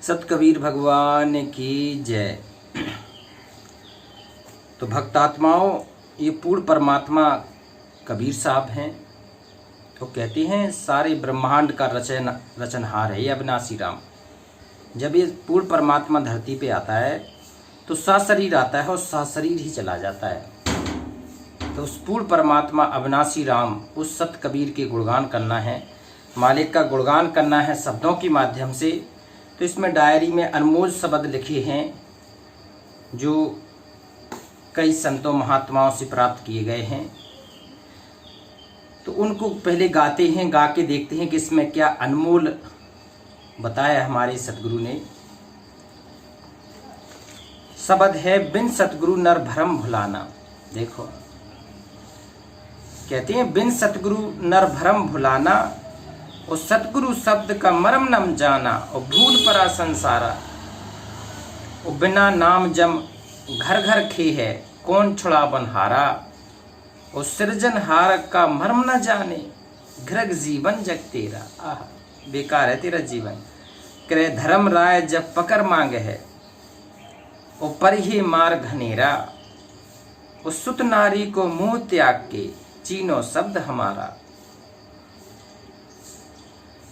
सत कबीर भगवान की जय। तो भक्तात्माओं, ये पूर्ण परमात्मा कबीर साहब हैं। तो कहते हैं सारे ब्रह्मांड का रचनहार है ये अविनाशी राम। जब ये पूर्ण परमात्मा धरती पे आता है तो सशरीर आता है और सशरीर ही चला जाता है। तो उस पूर्ण परमात्मा अविनाशी राम, उस सत कबीर के गुणगान करना है, मालिक का गुणगान करना है शब्दों के माध्यम से। तो इसमें डायरी में अनमोल शब्द लिखे हैं जो कई संतों महात्माओं से प्राप्त किए गए हैं। तो उनको पहले गाते हैं, गा के देखते हैं कि इसमें क्या अनमोल बताया हमारे सतगुरु ने। शब्द है बिन सतगुरु नर भरम भुलाना। देखो कहते हैं बिन सतगुरु नर भरम भुलाना, और सतगुरु शब्द का मरम नम जाना, और भूल परा संसारा, और बिना नाम जम घर घर खे है कौन छुड़ा बनहारा, और सृजनहार का मर्म न जाने घृग जीवन जग तेरा। आह, बेकार है तेरा जीवन। करे धर्म राय जब पकड़ मांगे है, और पर ही मार घनेरा, और सुत नारी को मुंह त्याग के चीनो शब्द हमारा।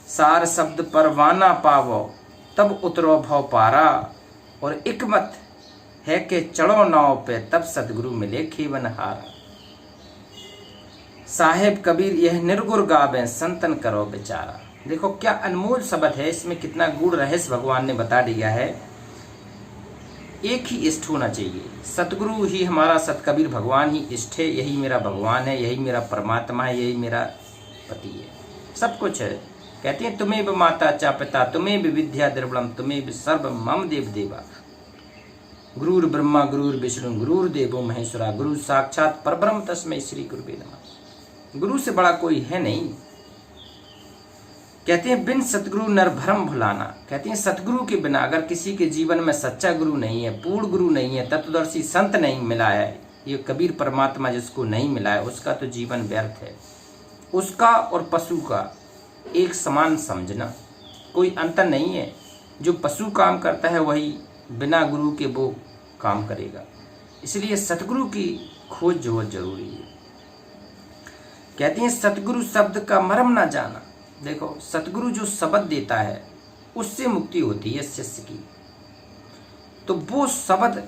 सार शब्द परवाना पावो तब उतरो भव पारा, और इकमत है कि चढ़ो नाव पे तब सतगुरु मिले खेवन हारा। साहेब कबीर यह निर्गुण गावे संतन करो बेचारा। देखो क्या अनमोल शब्द है, इसमें कितना गूढ़ रहस्य भगवान ने बता दिया है। एक ही इष्ट होना चाहिए, सतगुरु ही हमारा, सत कबीर भगवान ही इष्ट है। यही मेरा भगवान है, यही मेरा परमात्मा है, यही मेरा पति है, सब कुछ है। कहते हैं तुम्हें भी माता चा पिता, तुम्हें भी विद्या द्रविड़म, तुम्हें भी सर्व मम देव देवा। गुरुर ब्रह्मा गुरुर विष्णु गुरुर देवो महेश्वरा, गुरु साक्षात परब्रह्म तस्मै श्री गुरुवे नमः। गुरु से बड़ा कोई है नहीं। कहते हैं बिन सतगुरु नर भरम भुलाना। कहते हैं सतगुरु के बिना अगर किसी के जीवन में सच्चा गुरु नहीं है, पूर्ण गुरु नहीं है, तत्वदर्शी संत नहीं मिला है, ये कबीर परमात्मा जिसको नहीं मिला है, उसका तो जीवन व्यर्थ है। उसका और पशु का एक समान समझना, कोई अंतर नहीं है। जो पशु काम करता है वही बिना गुरु के वो काम करेगा। इसलिए सतगुरु की खोज जो जरूरी है। कहते हैं सतगुरु शब्द का मर्म ना जाना। देखो सतगुरु जो शब्द देता है उससे मुक्ति होती है शिष्य की। तो वो शब्द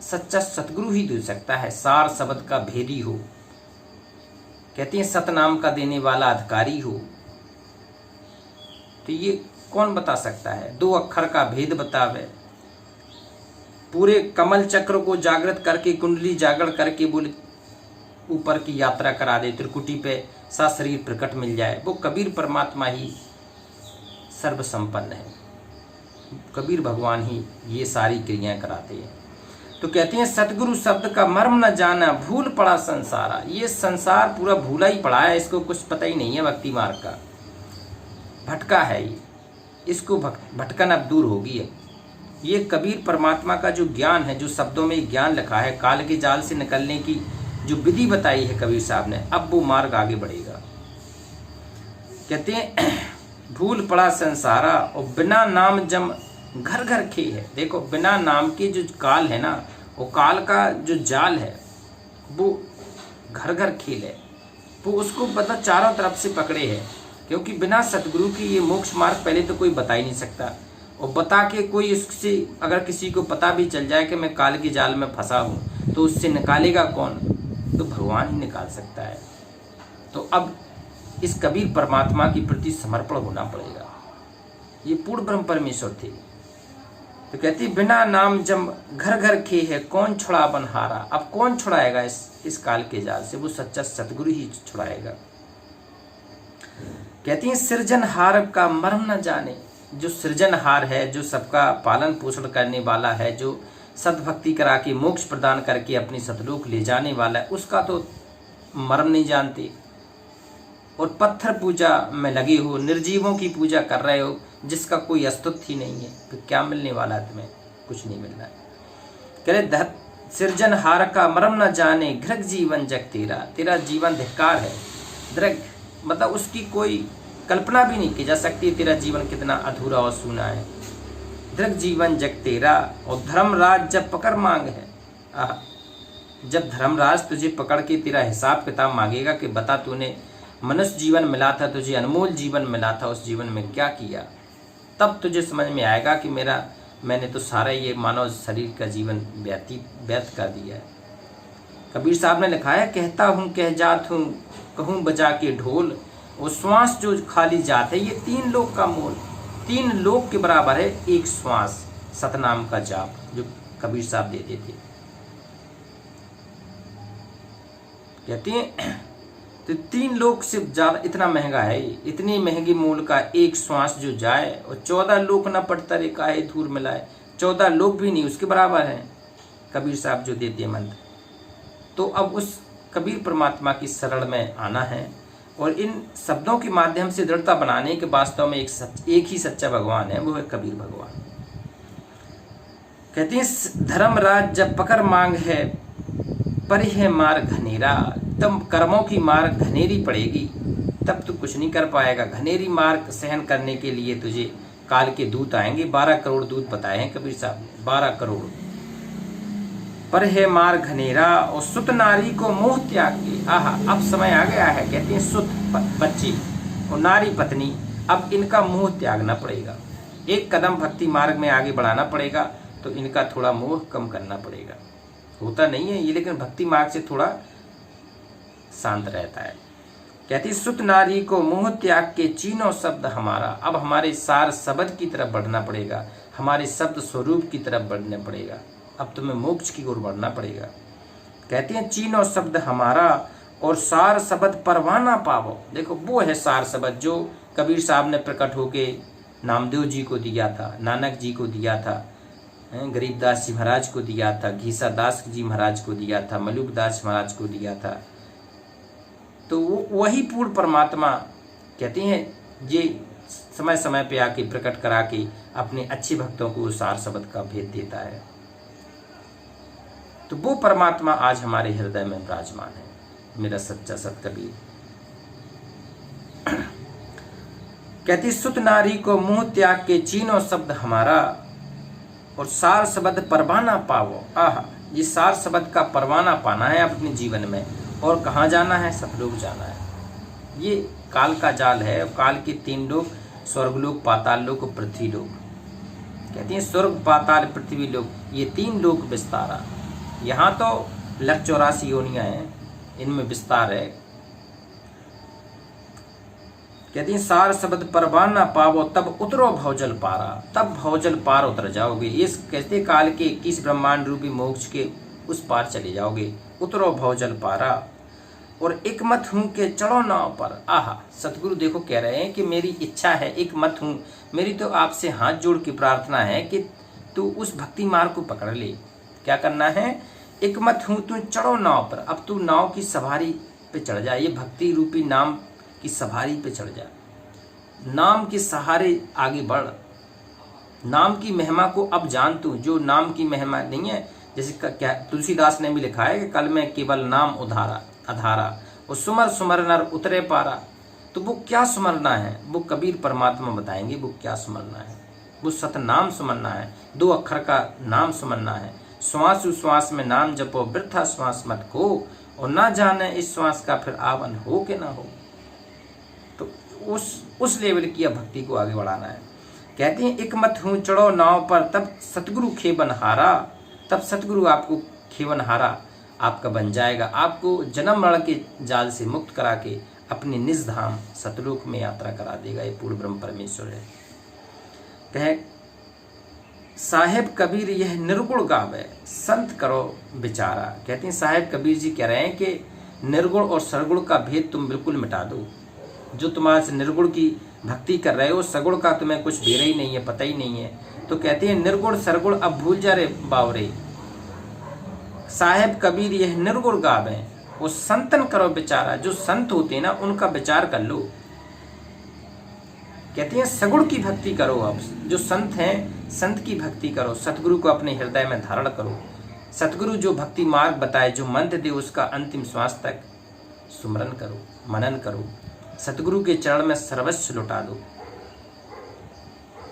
सच्चा सतगुरु ही दे सकता है, सार शब्द का भेदी हो। कहते हैं सतनाम का देने वाला अधिकारी हो। तो ये कौन बता सकता है? दो अक्षर का भेद बतावे, पूरे कमल चक्र को जागृत करके, कुंडली जागरण करके बोले ऊपर की यात्रा करा दे, त्रिकुटी पे सा शरीर प्रकट मिल जाए। वो कबीर परमात्मा ही सर्व संपन्न है, कबीर भगवान ही ये सारी क्रियाएं कराते हैं। तो कहते हैं सतगुरु शब्द का मर्म न जाना भूल पड़ा संसारा। ये संसार पूरा भूला ही पड़ा है, इसको कुछ पता ही नहीं है। भक्ति मार्ग का भटका है ये, इसको भटकन अब दूर होगी है। ये कबीर परमात्मा का जो ज्ञान है, जो शब्दों में ज्ञान लिखा है, काल के जाल से निकलने की जो विधि बताई है कबीर साहब ने, अब वो मार्ग आगे बढ़ेगा। कहते हैं भूल पड़ा संसारा, और बिना नाम जम घर घर खे है। देखो बिना नाम के जो काल है ना, वो काल का जो जाल है वो घर घर खेल है। वो उसको पता चारों तरफ से पकड़े है, क्योंकि बिना सतगुरु की ये मोक्ष मार्ग पहले तो कोई बता ही नहीं सकता। और बता के कोई इससे अगर किसी को पता भी चल जाए कि मैं काल के जाल में फंसा हूँ, तो उससे निकालेगा कौन? तो भगवान ही निकाल सकता है। तो अब इस कबीर परमात्मा के प्रति समर्पण होना पड़ेगा। ये पूर्ण ब्रह्म परमेश्वर थे। तो कहती बिना नाम जम घर घर खे है कौन छुड़ा बनहारा। अब कौन छुड़ाएगा इस काल के जाल से? वो सच्चा सतगुरु ही छुड़ाएगा। कहती है सृजनहार का मर्म न जाने। जो सृजनहार है, जो सबका पालन पोषण करने वाला है, जो सद्भक्ति करा के मोक्ष प्रदान करके अपनी सतलोक ले जाने वाला है, उसका तो मर्म नहीं जानते। और पत्थर पूजा में लगे हो, निर्जीवों की पूजा कर रहे हो, जिसका कोई अस्तित्व ही नहीं है, तो क्या मिलने वाला है तुम्हें? कुछ नहीं मिल रहा है। कह रहे सृजनहार का मर्म न जाने घृग जीवन जग तेरा। तेरा जीवन धिक्कार है। दृग मतलब उसकी कोई कल्पना भी नहीं की जा सकती तेरा जीवन कितना अधूरा और सूना है। दृढ़ जीवन जग तेरा, और धर्मराज जब पकड़ मांग है। जब धर्मराज तुझे पकड़ के तेरा हिसाब किताब मांगेगा कि बता तूने मनुष्य जीवन मिला था, तुझे अनमोल जीवन मिला था, उस जीवन में क्या किया, तब तुझे समझ में आएगा कि मैंने तो सारा ये मानव शरीर का जीवन व्यर्थ कर दिया है। कबीर साहब ने लिखा है, कहता हूँ कह जात हूँ, कहूँ बजा के ढोल, वो श्वास जो खाली जात है, ये 3 लोक का मोल, 3 लोक के बराबर है एक श्वास, सतनाम का जाप जो कबीर साहब देते थे। कहते हैं तो 3 लोक से ज्यादा इतना महंगा है, इतनी महंगी मूल का एक श्वास जो जाए, और 14 लोक न पड़ता रे काहे धूर मिलाए, 14 लोक भी नहीं उसके बराबर है कबीर साहब जो देते हैं मंत्र। तो अब उस कबीर परमात्मा की शरण में आना है, और इन शब्दों के माध्यम से दृढ़ता बनाने के वास्तव में एक ही सच्चा भगवान है, वो है कबीर भगवान। कहते हैं धर्मराज जब पकड़ मांग है, पर है मार घनेरा, तब कर्मों की मार घनेरी पड़ेगी, तब तू कुछ नहीं कर पाएगा। घनेरी मार सहन करने के लिए तुझे काल के दूत आएंगे, 12 करोड़ दूत बताए हैं कबीर साहब ने, 12 करोड़। पर है मार घनेरा, और सुत नारी को मोह त्याग के, अब समय आ गया है। कहते हैं सुत बच्ची और नारी पत्नी, अब इनका मोह त्यागना पड़ेगा, एक कदम भक्ति मार्ग में आगे बढ़ाना पड़ेगा, तो इनका थोड़ा मोह कम करना पड़ेगा। होता नहीं है ये, लेकिन भक्ति मार्ग से थोड़ा शांत रहता है। कहती सुत नारी को मोह त्याग के चीनो शब्द हमारा, अब हमारे सार शब्द की तरफ बढ़ना पड़ेगा, हमारे शब्द स्वरूप की तरफ बढ़ना पड़ेगा, अब तुम्हें मोक्ष की ओर बढ़ना पड़ेगा। कहते हैं चीनो शब्द हमारा, और सार शब्द परवाना पावो। देखो वो है सार शब्द जो कबीर साहब ने प्रकट होके नामदेव जी को दिया था, नानक जी को दिया था, गरीबदास जी महाराज को दिया था, घीसा दास जी महाराज को दिया था, मलुक दास महाराज को दिया था। तो वही पूर्ण परमात्मा कहते हैं ये समय समय पे आके प्रकट करा के अपने अच्छे भक्तों को सार शब्द का भेद देता है। तो वो परमात्मा आज हमारे हृदय में विराजमान है, मेरा सच्चा सतकबीर। कहती सुत नारी को मुंह त्याग के चीनो शब्द हमारा, और सार शब्द परवाना पावो। ये सार शब्द का परवाना पाना है अपने जीवन में, और कहाँ जाना है, सतलोक जाना है। ये काल का जाल है, काल के 3 लोक, स्वर्गलोक, पाताल लोक और पृथ्वी लोक। कहते हैं स्वर्ग पाताल पृथ्वी लोक, ये 3 लोक विस्तारा। यहाँ तो 184 योनियां हैं, इनमें विस्तार है। कहती हैं सार शब्द परवान ना पावो, तब उतरो भवजल पारा, तब भवजल पार उतर जाओगे। इस कहते काल के 21 ब्रह्मांड रूपी मोक्ष के उस पार चले जाओगे। उतरो भवजल पारा, और एक मत हूं के चढ़ो नाव पर। सतगुरु देखो कह रहे हैं कि मेरी इच्छा है, एक मत हूं, मेरी तो आपसे हाथ जोड़ की प्रार्थना है कि तू उस भक्ति मार्ग को पकड़ ले। क्या करना है, एक मत हूं तू चढ़ो नाव पर। अब तू नाव की सवारी पे चढ़ जा, ये भक्ति रूपी नाम की सवारी पे चढ़ जा, नाम के सहारे आगे बढ़, नाम की महिमा को अब जान तू, जो नाम की महिमा नहीं है। जैसे क्या तुलसीदास ने भी लिखा है कि कल में केवल नाम उधारा अधारा, वो सुमर सुमर नर उतरे पारा। तो वो क्या सुमरना है, वो कबीर परमात्मा बताएंगे वो क्या सुमरना है। वो सतनाम सुमरना है, 2 अक्षर का नाम सुमरना है। श्वास उश्वास में नाम जपो, वृथा श्वास मत खो, और ना जाने इस श्वास का फिर आवन हो के ना हो। तो उस लेवल की भक्ति को आगे बढ़ाना है। कहते हैं एक मत हूं चढ़ो नाव पर, तब सतगुरु खेबन हारा, तब सतगुरु आपको खेबन हारा आपका बन जाएगा, आपको जन्म मरण के जाल से मुक्त करा के अपने निज धाम सतलोक में यात्रा करा देगा। ये पूर्ण ब्रह्म परमेश्वर है। कहे साहेब कबीर यह निर्गुण गावे, संत करो विचारा। कहते हैं साहेब कबीर जी कह रहे हैं कि निर्गुण और सरगुण का भेद तुम बिल्कुल मिटा दो। जो तुम्हारे निर्गुण की भक्ति कर रहे हो, सगुण का तुम्हें कुछ भेद ही नहीं है, पता ही नहीं है। तो कहते हैं निर्गुण सरगुण अब भूल जा रे बावरे, साहेब कबीर यह निर्गुण गावे, वो संतन करो विचारा। जो संत होते हैं ना, उनका विचार कर लो। कहते हैं सगुण की भक्ति करो। अब जो संत हैं, संत की भक्ति करो, सतगुरु को अपने हृदय में धारण करो। सतगुरु जो भक्ति मार्ग बताए, जो मंत्र दे, उसका अंतिम श्वास तक सुमरन करो, मनन करो, सतगुरु के चरण में सर्वस्व लुटा दो।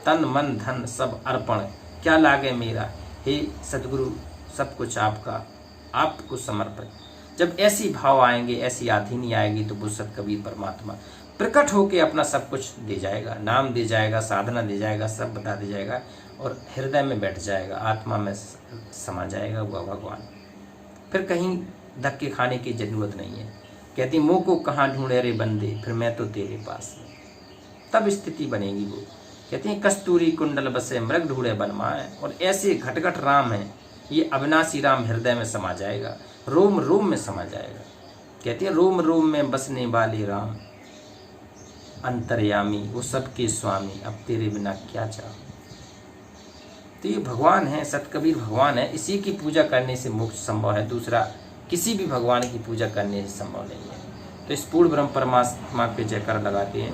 तन मन धन सब अर्पण, क्या लागे मेरा, हे सदगुरु सब कुछ आपका, आपको समर्पित। जब ऐसी भाव आएंगे, ऐसी आधीनी आएगी, तो वो सत कबीर परमात्मा प्रकट होके अपना सब कुछ दे जाएगा, नाम दे जाएगा, साधना दे जाएगा, सब बता दे जाएगा और हृदय में बैठ जाएगा, आत्मा में समा जाएगा वह भगवान। फिर कहीं धक्के खाने की जरूरत नहीं है। कहती मुँह को कहाँ ढूंढे रे बंदे, फिर मैं तो तेरे पास हूँ। तब स्थिति बनेगी वो। कहती हैं कस्तूरी कुंडल बसे मृग ढूंढे बनमाए, और ऐसे घटघट राम है, ये अविनाशी राम हृदय में समा जाएगा, रोम रोम में समा जाएगा। कहती है रोम रोम में बसने वाले राम, अंतर्यामी वो सबके स्वामी, अब तेरे बिना क्या चाहूं। तो ये भगवान है, सतकबीर भगवान है, इसी की पूजा करने से मोक्ष संभव है, दूसरा किसी भी भगवान की पूजा करने से संभव नहीं है। तो इस पूर्ण ब्रह्म परमात्मा के जयकार लगाते हैं।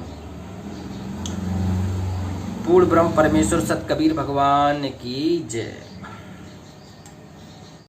पूर्ण ब्रह्म परमेश्वर सतकबीर भगवान की जय।